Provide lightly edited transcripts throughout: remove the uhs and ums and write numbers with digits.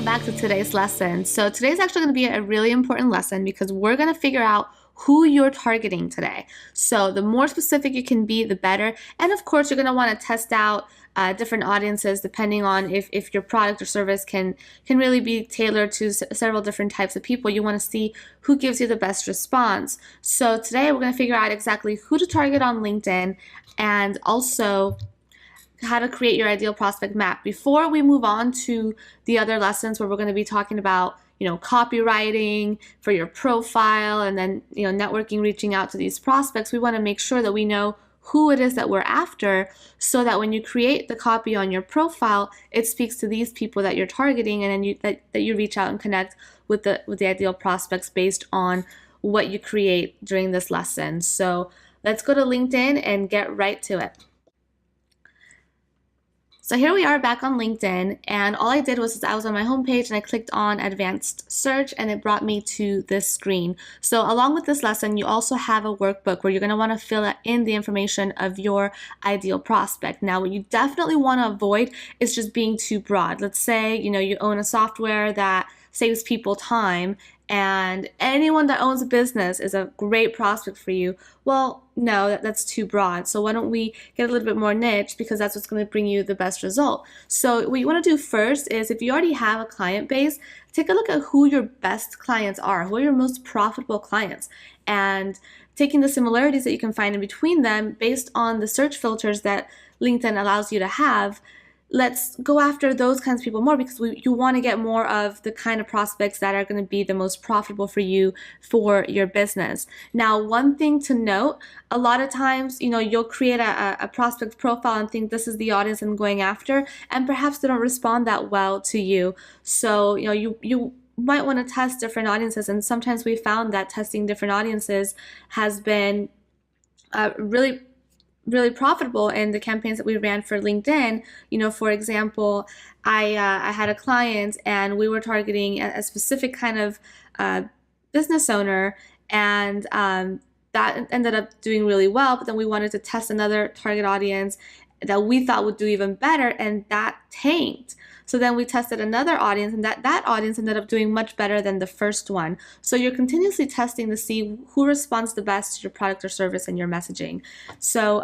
back to today's lesson. So today's actually going to be a really important lesson because we're going to figure out who you're targeting today. So the more specific you can be, the better. And of course, you're going to want to test out different audiences depending on if your product or service can really be tailored to several different types of people. You want to see who gives you the best response. So today we're going to figure out exactly who to target on LinkedIn and also how to create your ideal prospect map. Before we move on to the other lessons where we're going to be talking about, copywriting for your profile and then, networking, reaching out to these prospects, we want to make sure that we know who it is that we're after so that when you create the copy on your profile, it speaks to these people that you're targeting and then that you reach out and connect with the ideal prospects based on what you create during this lesson. So let's go to LinkedIn and get right to it. So here we are back on LinkedIn, and all I did was I was on my homepage and I clicked on advanced search and it brought me to this screen. So along with this lesson, you also have a workbook where you're going to want to fill in the information of your ideal prospect. Now, what you definitely want to avoid is just being too broad. Let's say, you own a software that saves people time and anyone that owns a business is a great prospect for you. Well, no, that's too broad. So why don't we get a little bit more niche, because that's what's going to bring you the best result. So what you want to do first is, if you already have a client base, take a look at who your best clients are, who are your most profitable clients, and taking the similarities that you can find in between them based on the search filters that LinkedIn allows you to have. Let's go after those kinds of people more, because you want to get more of the kind of prospects that are going to be the most profitable for you for your business. Now, one thing to note, a lot of times, you'll create a prospect profile and think this is the audience I'm going after, and perhaps they don't respond that well to you. So, you might want to test different audiences, and sometimes we found that testing different audiences has been really profitable in the campaigns that we ran for LinkedIn. For example, I had a client and we were targeting a specific kind of business owner, and that ended up doing really well, but then we wanted to test another target audience that we thought would do even better, and that tanked. So then we tested another audience, and that audience ended up doing much better than the first one. So you're continuously testing to see who responds the best to your product or service and your messaging. So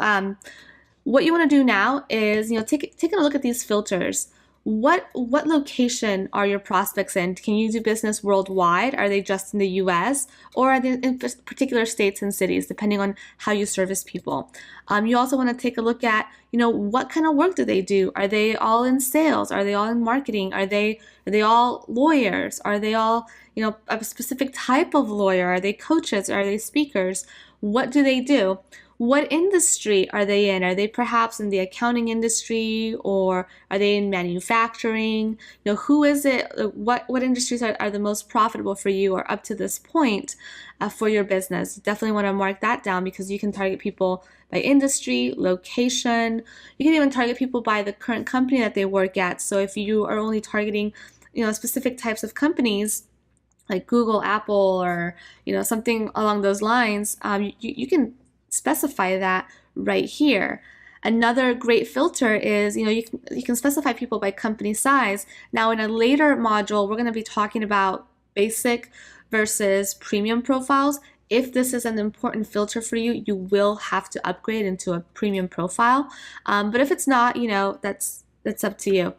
what you want to do now is, taking a look at these filters. What location are your prospects in? Can you do business worldwide? Are they just in the US, or are they in particular states and cities, depending on how you service people? You also want to take a look at, what kind of work do they do? Are they all in sales? Are they all in marketing? Are they all lawyers? Are they all, a specific type of lawyer? Are they coaches? Are they speakers? What do they do? What industry are they in? Are they perhaps in the accounting industry, or are they in manufacturing? Who is it? What industries are the most profitable for you, or up to this point for your business? You definitely want to mark that down, because you can target people by industry, location. You can even target people by the current company that they work at. So if you are only targeting, specific types of companies like Google, Apple, or something along those lines, you can specify that right here. Another great filter is, you can specify people by company size. Now, in a later module, we're going to be talking about basic versus premium profiles. If this is an important filter for you, you will have to upgrade into a premium profile. But if it's not, that's up to you.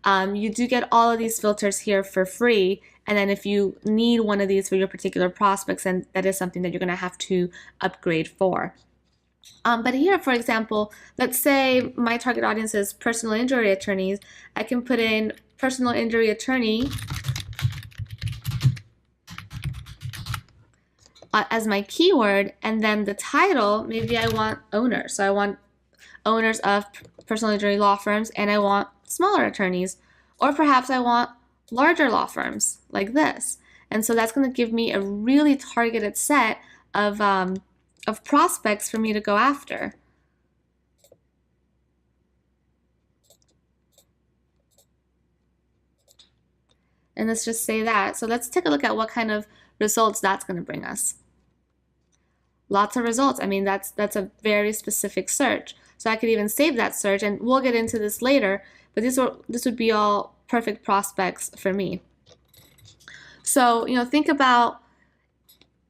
You do get all of these filters here for free. And then if you need one of these for your particular prospects, then that is something that you're going to have to upgrade for. But here, for example, let's say my target audience is personal injury attorneys. I can put in personal injury attorney as my keyword, and then the title, maybe I want owners. So I want owners of personal injury law firms, and I want smaller attorneys, or perhaps I want larger law firms like this. And so that's going to give me a really targeted set of prospects for me to go after. And let's just say that. So let's take a look at what kind of results that's going to bring us. Lots of results. I mean, that's a very specific search. So I could even save that search, and we'll get into this later. but this would be all perfect prospects for me. So, think about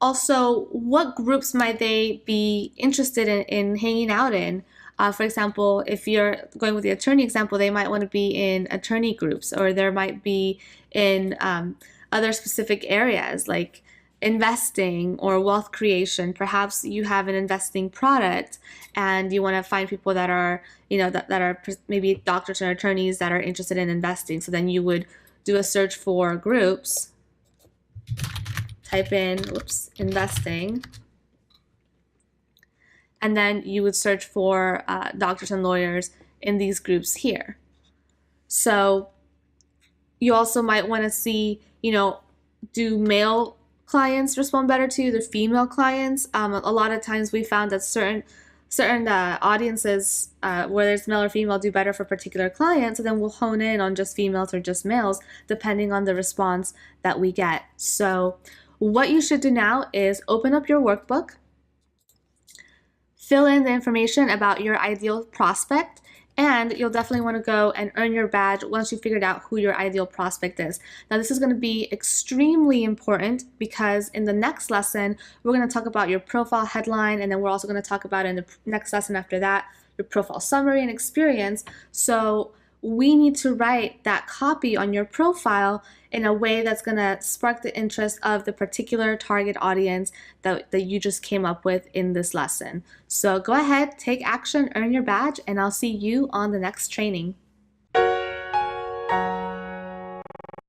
also what groups might they be interested in hanging out in. For example, if you're going with the attorney example, they might want to be in attorney groups, or there might be in other specific areas like investing or wealth creation. Perhaps you have an investing product and you want to find people that are, that are maybe doctors or attorneys that are interested in investing. So then you would do a search for groups, type in, investing, and then you would search for doctors and lawyers in these groups here. So you also might want to see, do male clients respond better to the female clients? A lot of times we found that certain audiences, whether it's male or female, do better for particular clients. So then we'll hone in on just females or just males, depending on the response that we get. So what you should do now is open up your workbook, fill in the information about your ideal prospect, and you'll definitely want to go and earn your badge once you've figured out who your ideal prospect is. Now, this is going to be extremely important because in the next lesson, we're going to talk about your profile headline, and then we're also going to talk about in the next lesson after that, your profile summary and experience. So we need to write that copy on your profile in a way that's going to spark the interest of the particular target audience that you just came up with in this lesson. So go ahead, take action, earn your badge, and I'll see you on the next training.